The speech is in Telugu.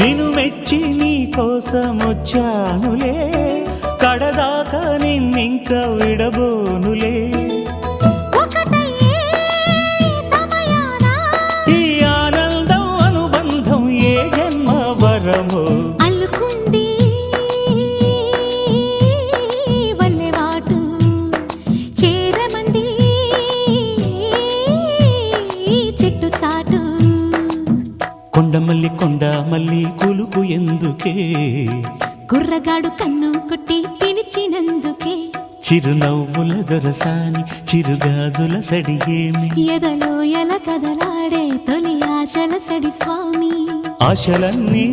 నిన్ను మెచ్చి నీ కోసం వచ్చానులే, కడదాకా నిన్నింక విడబోనులే. ఈ ఆనందం అనుబంధం ఏ జన్మ వరమో అల్లుకుంది వల్లెవాటు చేరమంది చెట్టు చాటు. కొండమల్లి కొండమల్లి కులుకు ఎందుకే, కుర్రగాడు కన్ను కొట్టి పిలిచినందుకే. చిరునవ్వుల దొరసాని చిరుగాజుల సడిగేమి, ఎదలో ఎల కదలాడే తొలి ఆశల సడి స్వామి. ఆశలన్నీ